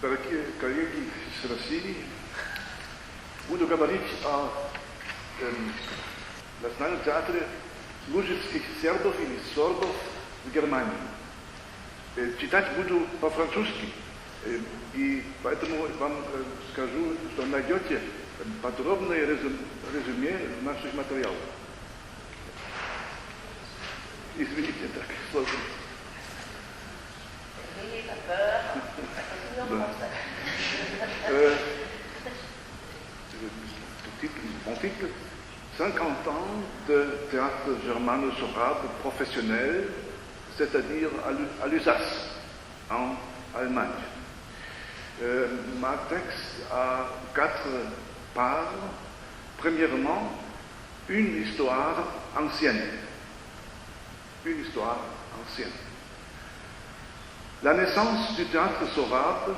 Дорогие коллеги из России, буду говорить о Национальном театре лужицких сербов или сорбов в Германии. Читать буду по-французски, и поэтому вам скажу, что найдете подробное резюме в наших материалах. Извините, так сложно. Mon titre, 50 ans de théâtre germano-sorabe professionnel, c'est-à-dire à l'Alsace, en Allemagne. Ma texte a 4 parts. Premièrement, une histoire ancienne. Une histoire ancienne. La naissance du théâtre sorabe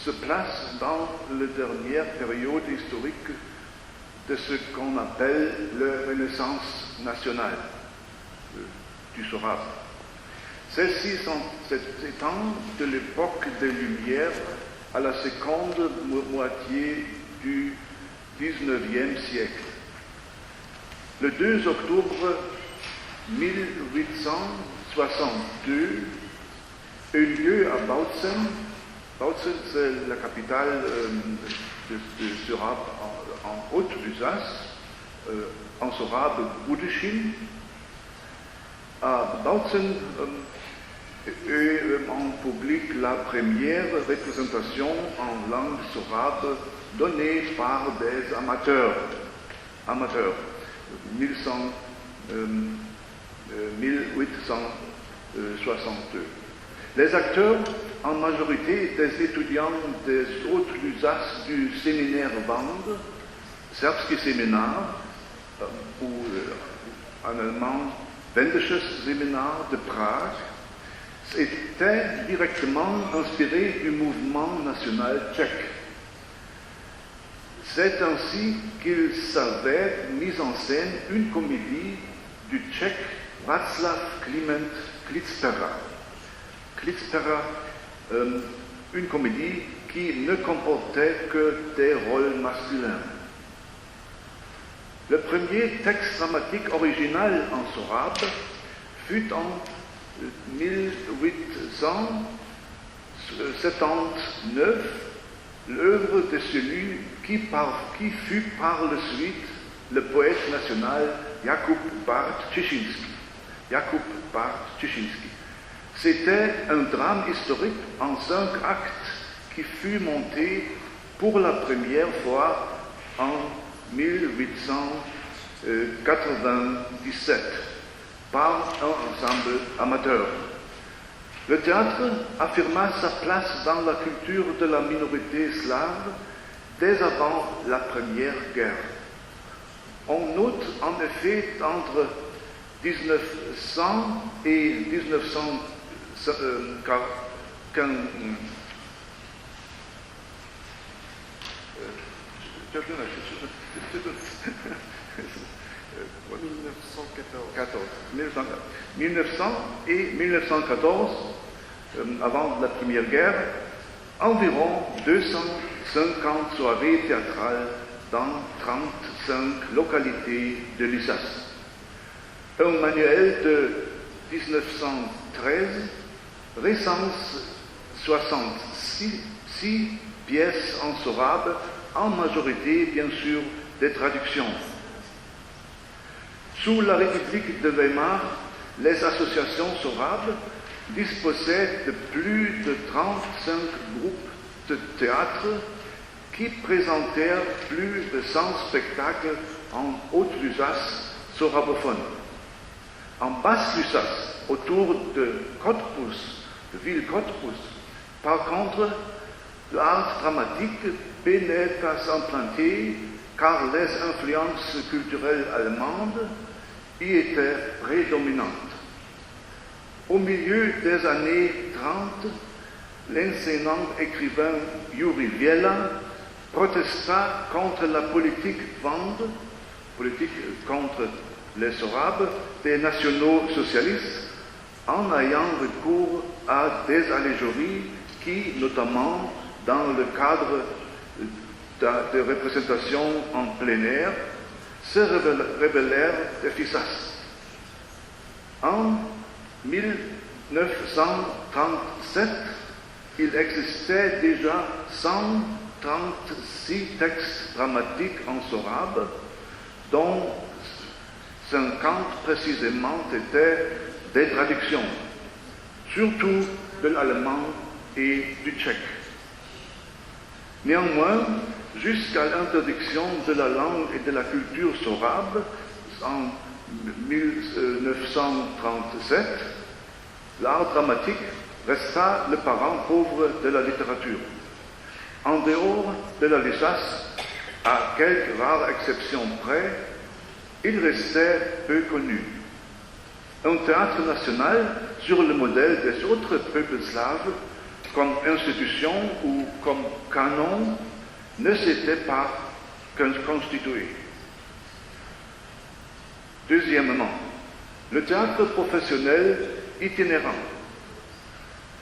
se place dans la dernière période historique de ce qu'on appelle la Renaissance nationale du sorabe. Celle-ci s'étend de l'époque des Lumières à la seconde moitié du XIXe siècle. Le 2 octobre 1862 eut lieu à Bautzen. Bautzen, c'est la capitale de sorabe en Haute-Lusace, en sorabe Budeschin. À Bautzen eut en public la première représentation en langue sorabe donnée par des amateurs. 1862. Les acteurs, en majorité des étudiants des Haute-Lusace du séminaire Wand, Serbski Seminar, ou en allemand Wendisches Seminar de Prague, étaient directement inspirés du mouvement national tchèque. C'est ainsi qu'ils avaient mis en scène une comédie du tchèque Václav Kliment Klitspera. Klitspera, une comédie qui ne comportait que des rôles masculins. Le premier texte dramatique original en sorabe fut en 1879 l'œuvre de celui qui fut par la suite le poète national Jakub Bart-Cieszyński. C'était un drame historique en 5 actes qui fut monté pour la première fois en 1897 par un ensemble amateur. Le théâtre affirma sa place dans la culture de la minorité slave dès avant la Première Guerre. On note en effet entre 1900 et 1915 1900 et 1914, avant la Première Guerre, environ 250 soirées théâtrales dans 35 localités de l'Alsace. Un manuel de 1913 recense 66 pièces en sorabe, en majorité, bien sûr, des traductions. Sous la République de Weimar, les associations sorabes disposaient de plus de 35 groupes de théâtre qui présentèrent plus de 100 spectacles en Haute-Lusace sorabophone. En Basse-Lusace, autour de Cottbus, de ville Cottbus, par contre, l'art dramatique peinait à s'implanter car les influences culturelles allemandes y étaient prédominantes. Au milieu des années 30, l'enseignant écrivain Yuri Viela protesta contre la politique Wand, politique contre les sorabes des nationaux socialistes, en ayant recours à des allégories qui, notamment dans le cadre de représentations en plein air, se révélèrent efficaces. En 1937, il existait déjà 136 textes dramatiques en sorabe, dont 50 précisément étaient des traductions, surtout de l'allemand et du tchèque. Néanmoins, jusqu'à l'interdiction de la langue et de la culture sorabe en 1937, l'art dramatique resta le parent pauvre de la littérature. En dehors de l'Alsace, à quelques rares exceptions près, il restait peu connu. Un théâtre national, sur le modèle des autres peuples slaves, comme institution ou comme canon, ne s'était pas constitué. Deuxièmement, le théâtre professionnel itinérant.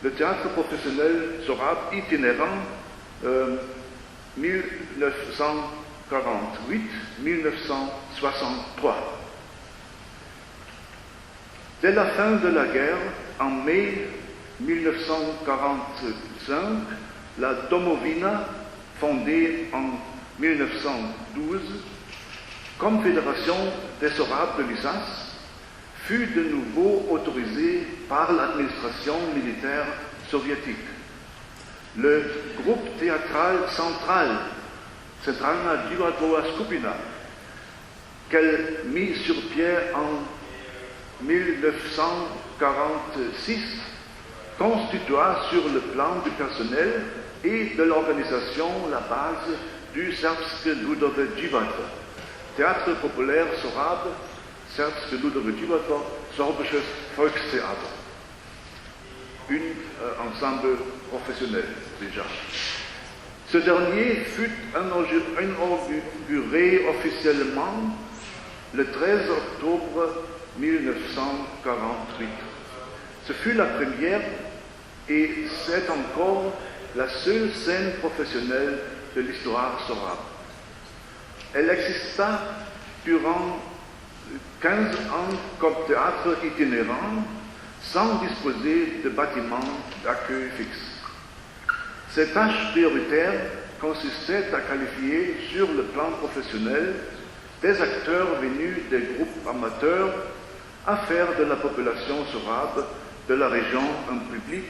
Le théâtre professionnel sorabe itinérant 1948-1963. Dès la fin de la guerre, en mai 1945, la Domovina, fondée en 1912 comme fédération des sorabes de l'Alsace, fut de nouveau autorisée par l'administration militaire soviétique. Le groupe théâtral central, Centralna Divadlova Skupina, qu'elle mit sur pied en 1946, constitua sur le plan du personnel et de l'organisation la base du Serbske Ludove Divato, théâtre populaire sorabe, Serbske Ludove Divato, Sorbisches Volkstheater, un ensemble professionnel déjà. Ce dernier fut inauguré officiellement le 13 octobre 1948. Ce fut la première et c'est encore la seule scène professionnelle de l'histoire sorabe. Elle exista durant 15 ans comme théâtre itinérant, sans disposer de bâtiments d'accueil fixe. Ses tâches prioritaires consistaient à qualifier sur le plan professionnel des acteurs venus des groupes amateurs, à faire de la population sorabe de la région un public,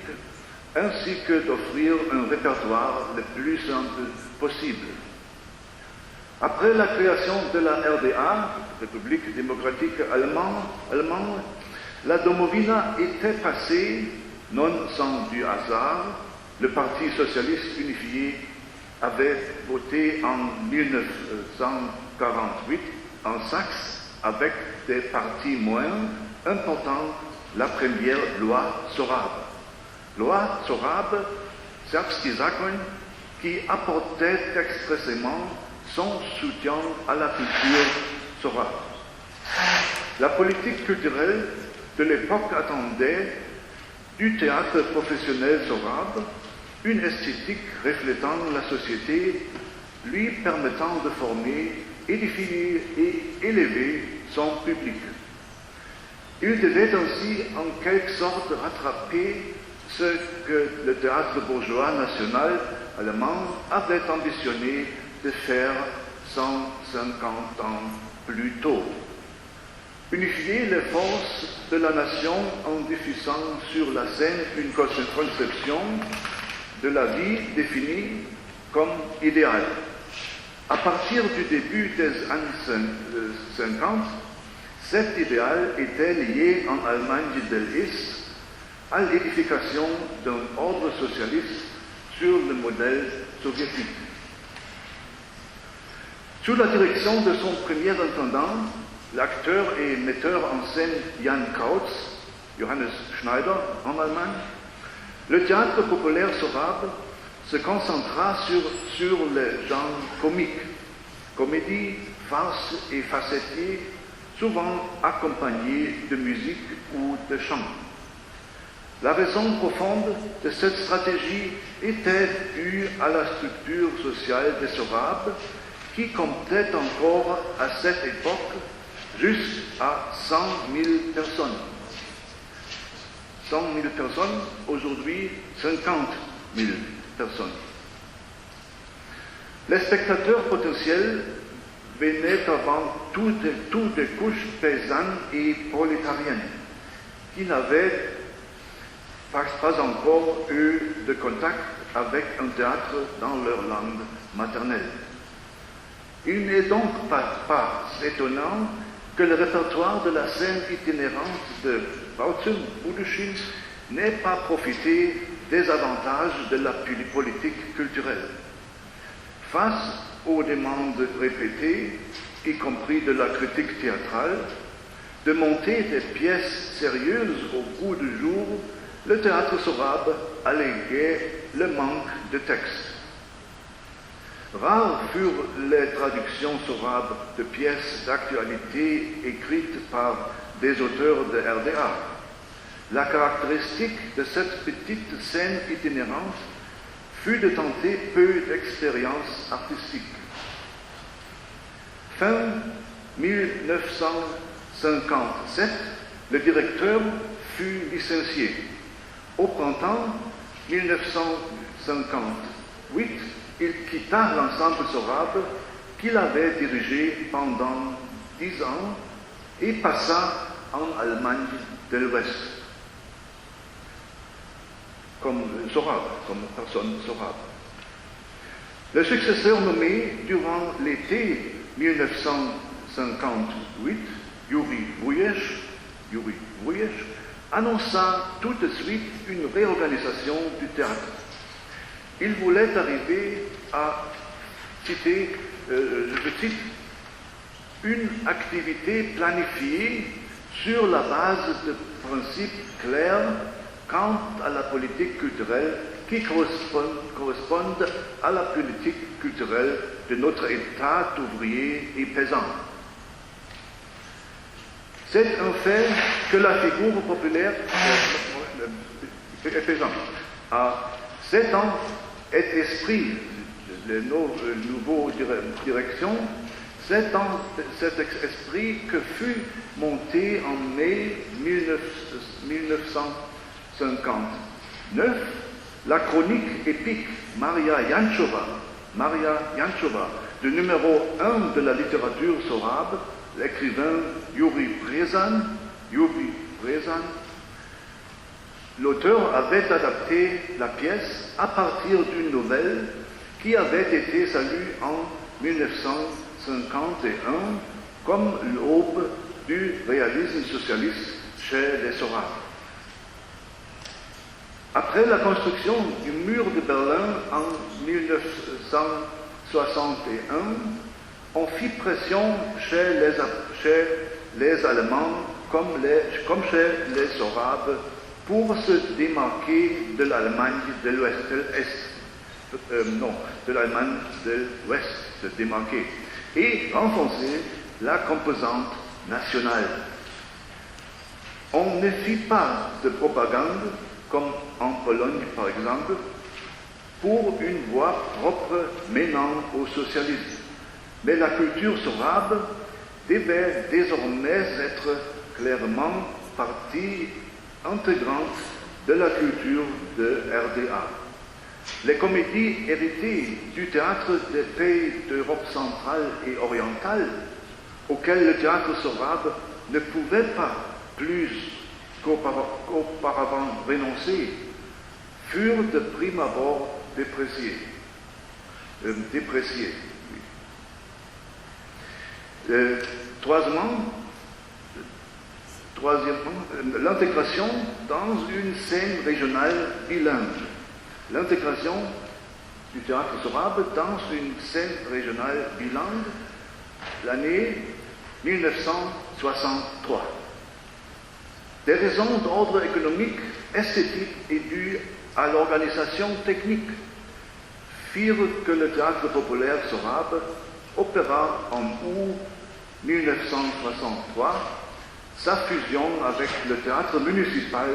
ainsi que d'offrir un répertoire le plus simple possible. Après la création de la RDA, République démocratique allemande, la Domovina était passée, non sans du hasard, le Parti socialiste unifié avait voté en 1948 en Saxe avec des partis moins importants la première loi sorabe. Loi sorabe, Serbski Zakon, qui apportait expressément son soutien à la culture sorabe. La politique culturelle de l'époque attendait du théâtre professionnel sorabe une esthétique reflétant la société, lui permettant de former, édifier et élever son public. Il devait ainsi en quelque sorte rattraper ce que le théâtre bourgeois national allemand avait ambitionné de faire 150 ans plus tôt. Unifier les forces de la nation en diffusant sur la scène une conception de la vie définie comme idéale. À partir du début des années 50, cet idéal était lié en Allemagne de l'Est à l'édification d'un ordre socialiste sur le modèle soviétique. Sous la direction de son premier intendant, l'acteur et metteur en scène Jan Kautz, Johannes Schneider en Allemagne, le théâtre populaire sorabe se concentra sur les genres comiques, comédie, farce et facettier, souvent accompagnés de musique ou de chant. La raison profonde de cette stratégie était due à la structure sociale des Sorabes, qui comptait encore à cette époque juste à 100 000 personnes. 100 000 personnes, aujourd'hui 50 000 personnes. Les spectateurs potentiels venaient avant tout des couches paysannes et prolétariennes, qui n'avaient pas encore eu de contact avec un théâtre dans leur langue maternelle. Il n'est donc pas étonnant que le répertoire de la scène itinérante de Bautzen ou de Chine n'ait pas profité des avantages de la politique culturelle. Face aux demandes répétées, y compris de la critique théâtrale, de monter des pièces sérieuses au goût du jour, le théâtre sorabe alléguait le manque de texte. Rares furent les traductions sorabes de pièces d'actualité écrites par des auteurs de RDA. La caractéristique de cette petite scène itinérante fut de tenter peu d'expérience artistique. Fin 1957, le directeur fut licencié. Au printemps 1958, il quitta l'ensemble sorabe qu'il avait dirigé pendant 10 ans et passa en Allemagne de l'Ouest, comme sorabe, comme personne sorabe. Le successeur nommé durant l'été 1958, Yuri Vuyesh, annonça tout de suite une réorganisation du théâtre. Il voulait arriver à citer, je cite, une activité planifiée sur la base de principes clairs quant à la politique culturelle qui correspondent à la politique culturelle de notre État ouvrier et paysan. C'est un fait que la figure populaire paysan à 7 ans est esprit, les nouveaux directions, cet esprit que fut monté en mai 1959, la chronique épique Maria Yanchova, le numéro 1 de la littérature sorabe, l'écrivain Yuri Brezan, l'auteur avait adapté la pièce à partir d'une nouvelle qui avait été salue en 1951 comme l'aube du réalisme socialiste chez les Sorabes. Après la construction du mur de Berlin en 1961, on fit pression chez les Allemands comme chez les Sorabes pour se démarquer de l'Allemagne de l'Ouest, de l'Allemagne de l'Ouest, se démarquer, et renforcer la composante nationale. On ne fit pas de propagande, comme en Pologne par exemple, pour une voie propre menant au socialisme. Mais la culture sorabe devait désormais être clairement partie intégrante de la culture de RDA. Les comédies héritées du théâtre des pays d'Europe centrale et orientale, auxquelles le théâtre sorabe ne pouvait pas plus qu'auparavant renoncer, furent de prime abord dépréciées. Troisièmement, l'intégration dans une scène régionale bilingue. L'intégration du théâtre sorabe dans une scène régionale bilingue, l'année 1963. Des raisons d'ordre économique, esthétique et dues à l'organisation technique firent que le théâtre populaire sorabe opéra en août 1963 sa fusion avec le théâtre municipal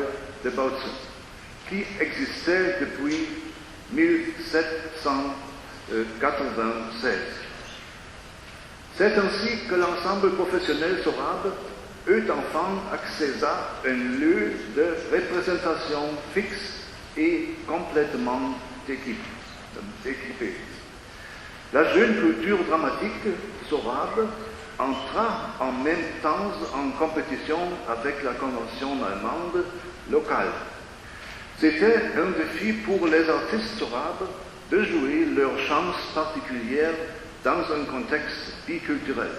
de Bautzen. qui existait depuis 1796. C'est ainsi que l'ensemble professionnel Sorabe eut enfin accès à un lieu de représentation fixe et complètement équipé. La jeune culture dramatique Sorabe entra en même temps en compétition avec la convention allemande locale. C'était un défi pour les artistes Sorabes de jouer leur chance particulière dans un contexte biculturel.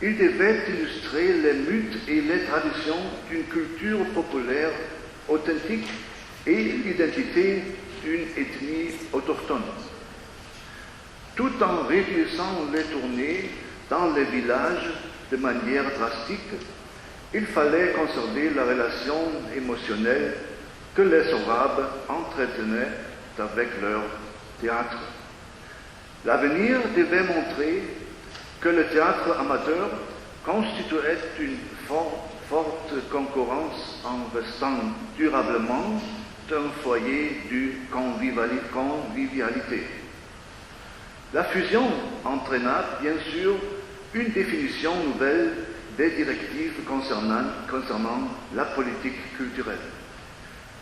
Ils devaient illustrer les mythes et les traditions d'une culture populaire authentique et l'identité d'une ethnie autochtone. Tout en réduisant les tournées dans les villages de manière drastique, il fallait conserver la relation émotionnelle que les Sorabes entretenaient avec leur théâtre. L'avenir devait montrer que le théâtre amateur constituait une forte concurrence en restant durablement un foyer de convivialité. La fusion entraîna bien sûr une définition nouvelle des directives concernant la politique culturelle.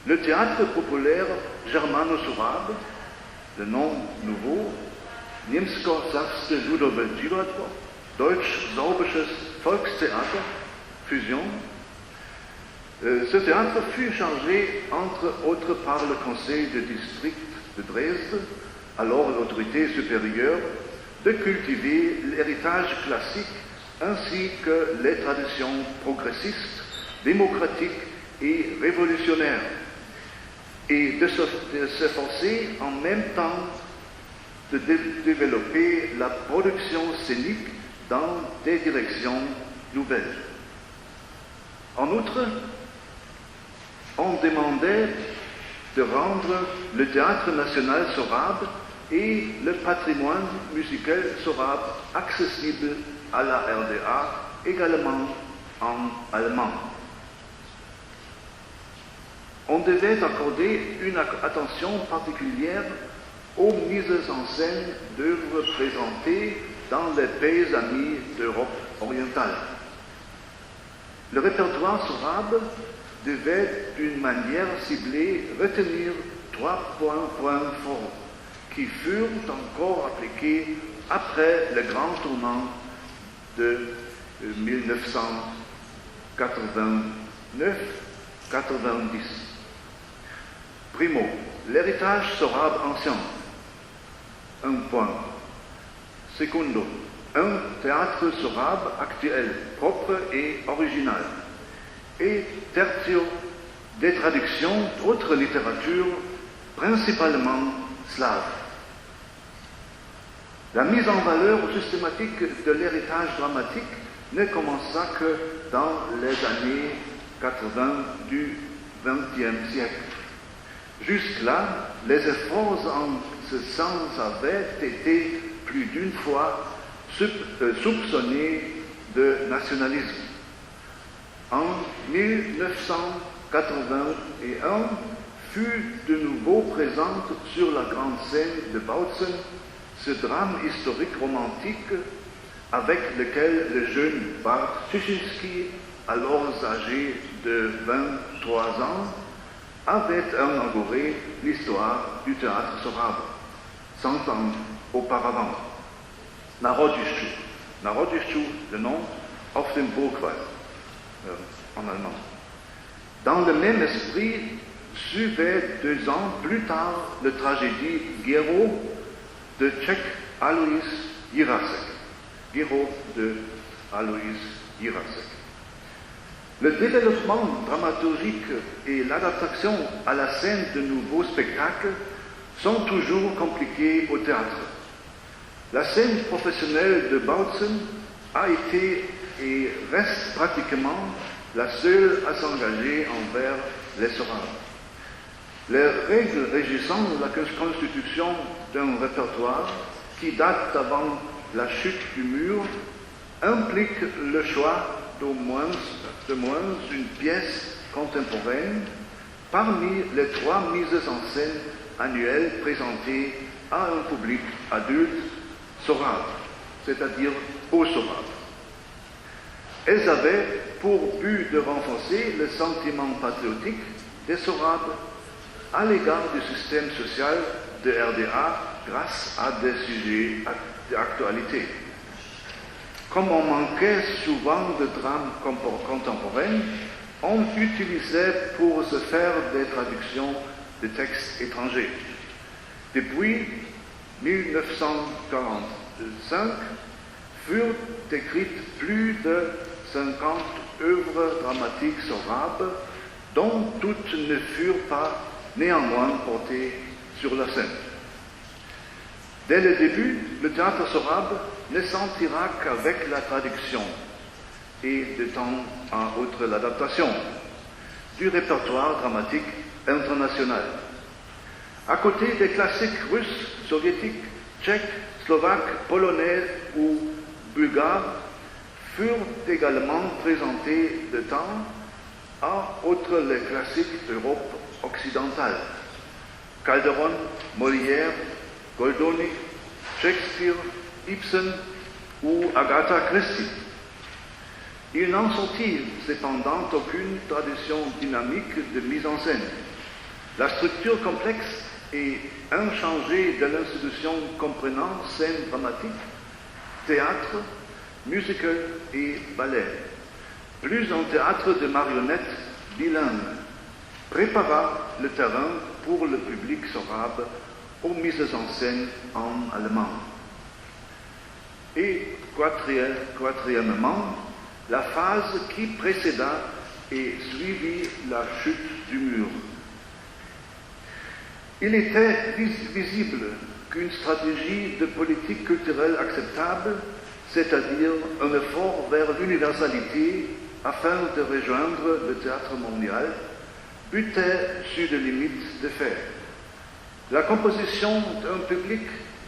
Le théâtre populaire germano-sorabe, le nom nouveau, Niemsko-Sachsche Ludowe Dziwadło, Deutsch-Sorbisches Volkstheater, fusion. Ce théâtre fut chargé, entre autres, par le conseil de district de Dresde, alors l'autorité supérieure, de cultiver l'héritage classique ainsi que les traditions progressistes, démocratiques et révolutionnaires, et de s'efforcer en même temps de développer la production scénique dans des directions nouvelles. En outre, on demandait de rendre le théâtre national sorabe et le patrimoine musical sorabe accessible à la RDA, également en allemand. On devait accorder une attention particulière aux mises en scène d'œuvres présentées dans les pays amis d'Europe orientale. Le répertoire sorabe devait, d'une manière ciblée, retenir 3 points forts qui furent encore appliqués après le grand tournant de 1989-90. Primo, l'héritage sorabe ancien. 1 point. Secondo, un théâtre sorabe actuel, propre et original. Et tertio, des traductions d'autres littératures, principalement slaves. La mise en valeur systématique de l'héritage dramatique ne commença que dans les années 80 du XXe siècle. Jusque-là, les efforts en ce sens avaient été plus d'une fois soupçonnés de nationalisme. En 1981 fut de nouveau présente sur la grande scène de Bautzen ce drame historique romantique avec lequel le jeune Bart Tuschinski, alors âgé de 23 ans, avait inauguré l'histoire du théâtre sorabe, 100 ans auparavant. Narodischu, le nom, auf dem Burgwall, en allemand. Dans le même esprit, suivait 2 ans plus tard la tragédie Gero de Czech Alois Jirásek. Gero de Alois Jirásek. Le développement dramaturgique et l'adaptation à la scène de nouveaux spectacles sont toujours compliqués au théâtre. La scène professionnelle de Bautzen a été et reste pratiquement la seule à s'engager envers les sorabes. Les règles régissant la constitution d'un répertoire qui date d'avant la chute du mur impliquent le choix d'au moins une pièce contemporaine parmi les 3 mises en scène annuelles présentées à un public adulte sorabe, c'est-à-dire aux sorabes. Elles avaient pour but de renforcer le sentiment patriotique des sorabes à l'égard du système social de RDA grâce à des sujets d'actualité. Comme on manquait souvent de drames contemporains, on utilisait pour se faire des traductions de textes étrangers. Depuis 1945, furent écrites plus de 50 œuvres dramatiques sorabes, dont toutes ne furent pas néanmoins portées sur la scène. Dès le début, le théâtre sorabe ne s'en tira qu'avec la traduction et de temps à autre l'adaptation du répertoire dramatique international. À côté des classiques russes, soviétiques, tchèques, slovaques, polonais ou bulgares, furent également présentés de temps à autre les classiques d'Europe occidentale. Calderon, Molière, Goldoni, Shakespeare, Ibsen ou Agatha Christie. Il n'en sortit cependant aucune tradition dynamique de mise en scène. La structure complexe et inchangée de l'institution comprenant scène dramatique, théâtre, musical et ballet, plus un théâtre de marionnettes bilingue, prépara le terrain pour le public sorabe aux mises en scène en allemand. Et quatrièmement, la phase qui précéda et suivit la chute du mur. Il était visible qu'une stratégie de politique culturelle acceptable, c'est-à-dire un effort vers l'universalité afin de rejoindre le théâtre mondial, butait sur des limites de fait. La composition d'un public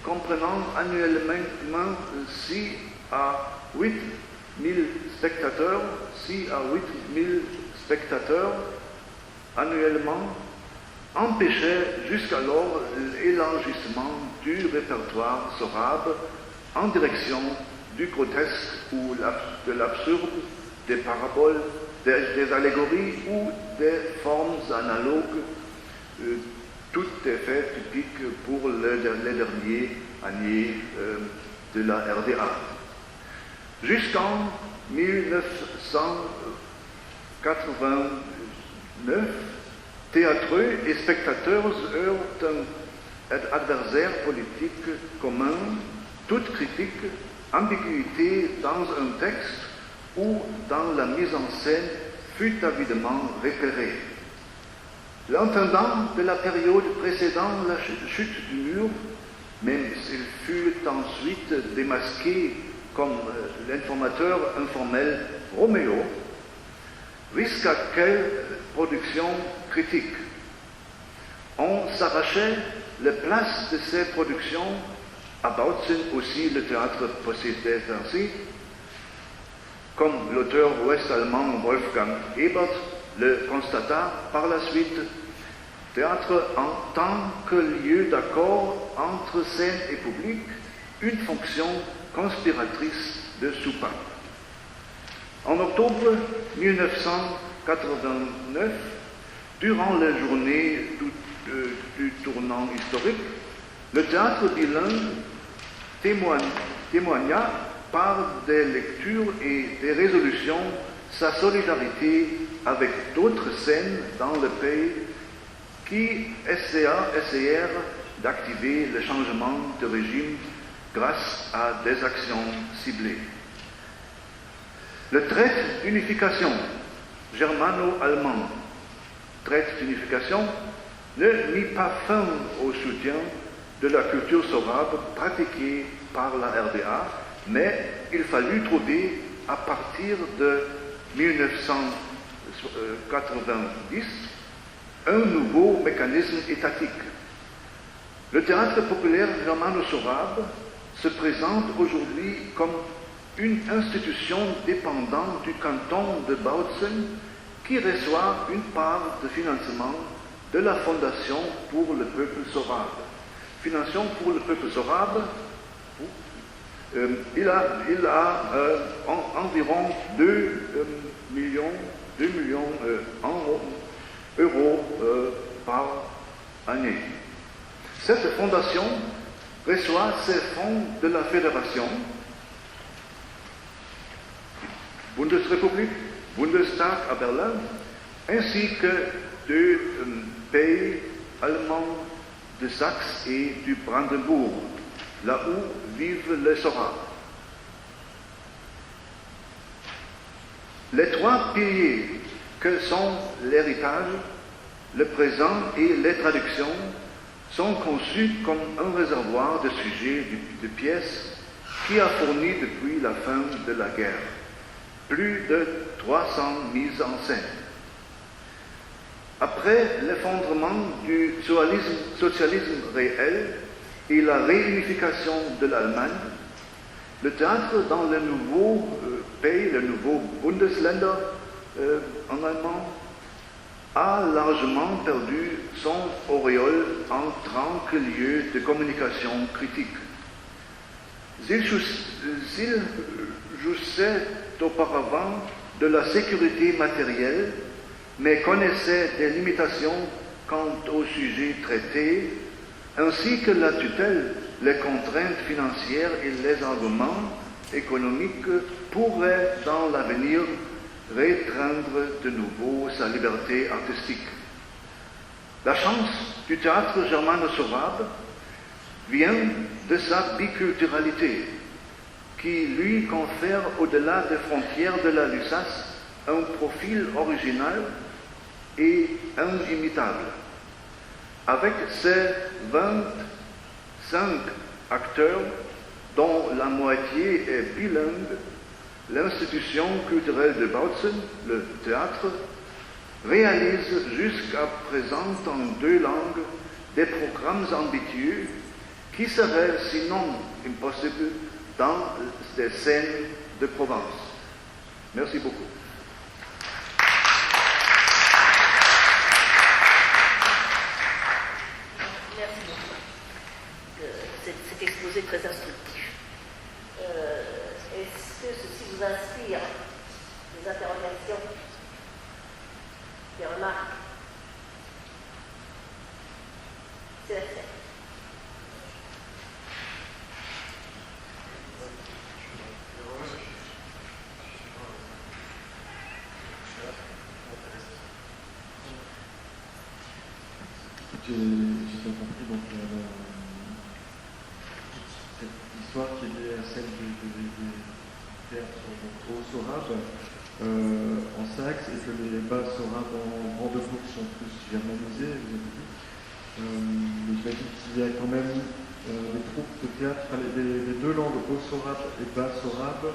comprenant annuellement 6 à 8 000 spectateurs, 6 à 8 000 spectateurs annuellement, empêchait jusqu'alors l'élargissement du répertoire sorabe en direction du grotesque ou de l'absurde, des paraboles, des allégories ou des formes analogues, tout est fait typique pour les derniers années de la RDA. Jusqu'en 1989, théâtreux et spectateurs eurent un adversaire politique commun, toute critique, ambiguïté dans un texte ou dans la mise en scène fut avidement repérée. L'intendant de la période précédant la chute du mur, même s'il fut ensuite démasqué comme l'informateur informel Roméo, risqua quelle production critique. On s'arrachait les places de ces productions, à Bautzen aussi le théâtre possédait ainsi, comme l'auteur ouest-allemand Wolfgang Ebert le constata par la suite, théâtre en tant que lieu d'accord entre scène et public, une fonction conspiratrice de soupape. En octobre 1989, durant la journée du tournant historique, le théâtre bilingue témoigna par des lectures et des résolutions sa solidarité avec d'autres scènes dans le pays qui essayèrent d'activer le changement de régime grâce à des actions ciblées. Le traité d'unification germano-allemand, traité d'unification, ne mit pas fin au soutien de la culture sorabe pratiquée par la RDA, mais il fallut trouver à partir de 1990 un nouveau mécanisme étatique. Le théâtre populaire germano-sorabe se présente aujourd'hui comme une institution dépendante du canton de Bautzen qui reçoit une part de financement de la Fondation pour le peuple sorabe. Fondation pour le peuple sorabe, il a environ 2 millions d'euros par année. Cette fondation reçoit ses fonds de la Fédération, Bundesrepublik, Bundestag à Berlin, ainsi que du pays allemand de Saxe et du Brandebourg, là où vivent les Sorabes. Les 3 piliers que sont l'héritage, le présent et les traductions sont conçus comme un réservoir de sujets, de pièces qui a fourni depuis la fin de la guerre plus de 300 mises en scène. Après l'effondrement du socialisme réel et la réunification de l'Allemagne, le théâtre dans le nouveau pays, le nouveau Bundesländer en allemand, a largement perdu son auréole en tant que lieu de communication critique. S'il jouissait auparavant de la sécurité matérielle, mais connaissait des limitations quant aux sujets traités, ainsi que la tutelle, les contraintes financières et les arguments économiques pourraient dans l'avenir restreindre de nouveau sa liberté artistique. La chance du théâtre germano-sorabe vient de sa biculturalité, qui lui confère au-delà des frontières de la Lusace un profil original et inimitable. Avec ses 25 acteurs, dont la moitié est bilingue, l'institution culturelle de Bautzen, le théâtre, réalise jusqu'à présent en 2 langues des programmes ambitieux qui seraient sinon impossibles dans des scènes de Provence. Merci beaucoup. Merci beaucoup. Cet exposé très instructif. Est-ce que ceci vous inspire des interrogations, des remarques? C'est la scène. J'ai bien compris donc cette histoire qui est liée à celle du théâtre au Sorabe en Saxe et que les bas Sorabes en Brandebourg sont plus germanisés, vous avez dit. Mais j'imagine qu'il y a quand même des troupes de théâtre, les 2 langues, haut Sorabe et bas Sorabe,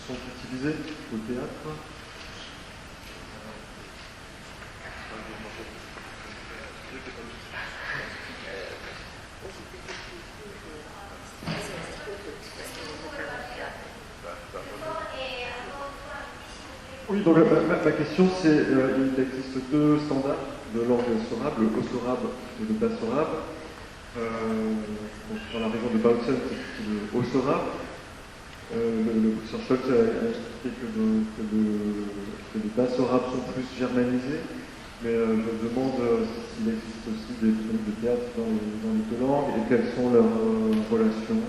sont utilisées au théâtre. Oui, donc ma question c'est, il existe 2 standards de langue sorabe, le haut sorabe et le bas sorabe. Dans la région de Bautzen, c'est le haut sorabe. Le professeur Scholz a expliqué que les bas sorabes sont plus germanisés, mais je me demande s'il existe aussi des troupes de théâtre dans les 2 langues et quelles sont leurs relations.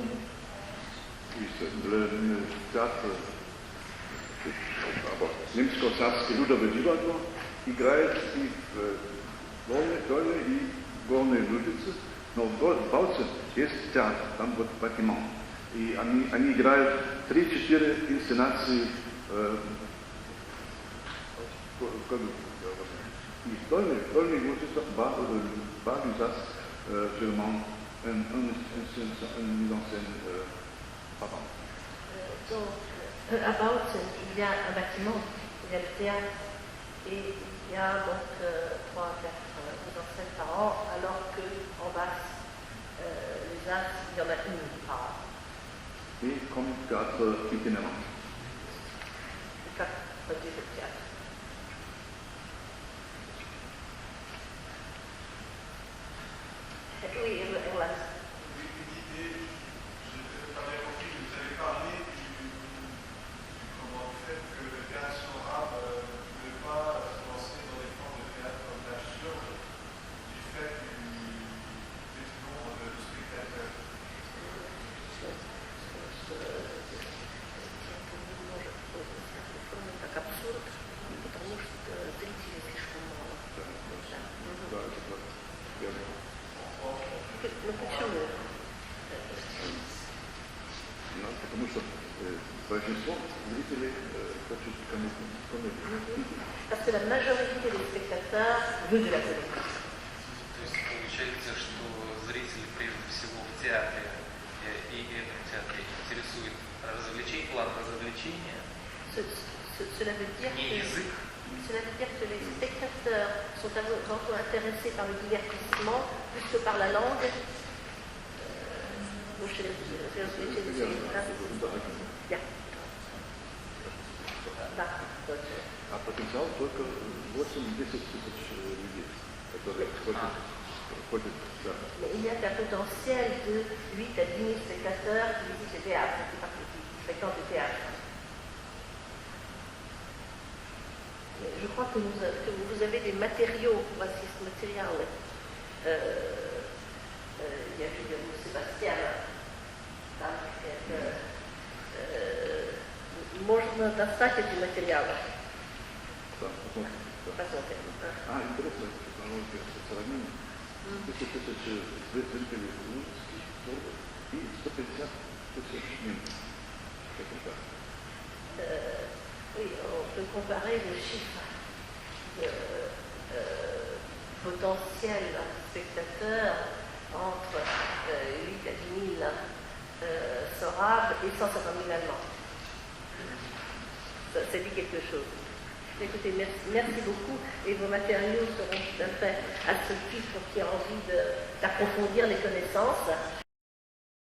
Oui, le théâtre. Aber Rimsko-Saxke Ludowe Divadlo играет и в Доле, и в Горной Лужице, но в Бауце есть театр, там вот батимон. И они играют 3-4 инсценации и в Доле Лужице, Bas Lusace, vraiment une mise en scène avant. À Bautzen, il y a un bâtiment, il y a le théâtre, et il y a donc 3 à 4 mises en scène par an, alors qu'en basse, les arts, il y en a une par an. Et comme théâtre itinérant. C'est ça, produit le théâtre. Oui, Erland. Parce que la majorité des spectateurs veut de la comédie. То есть получается, что зрители прежде всего в театре и этом театре интересует развлечение, план развлечения, Cela veut dire не язык. Cela veut dire que les spectateurs sont avant tout intéressés par le divertissement plus que par la langue. Ja. Да, точно. А потенциал только 8-10 тысяч людей, которые ходят. Да. Mais il y a un potentiel de 8 à 10 000 spectateurs qui visitent le théâtre, qui fréquentent le théâtre. Je crois que vous avez des matériaux, voici ce matériel. Il y a Sébastien, можно достать эти материалы. Посмотрим. Интересно, технология сравнения. 10 тысяч зрителей русских и 150 тысяч немцев. Oui, on peut comparer le chiffre de potentiel spectateurs entre 8 à 10 000 Sorabes et 150 000 Allemands. Ça dit quelque chose. Écoutez, merci beaucoup et vos matériaux seront tout à fait instructifs pour qui a envie d'approfondir les connaissances.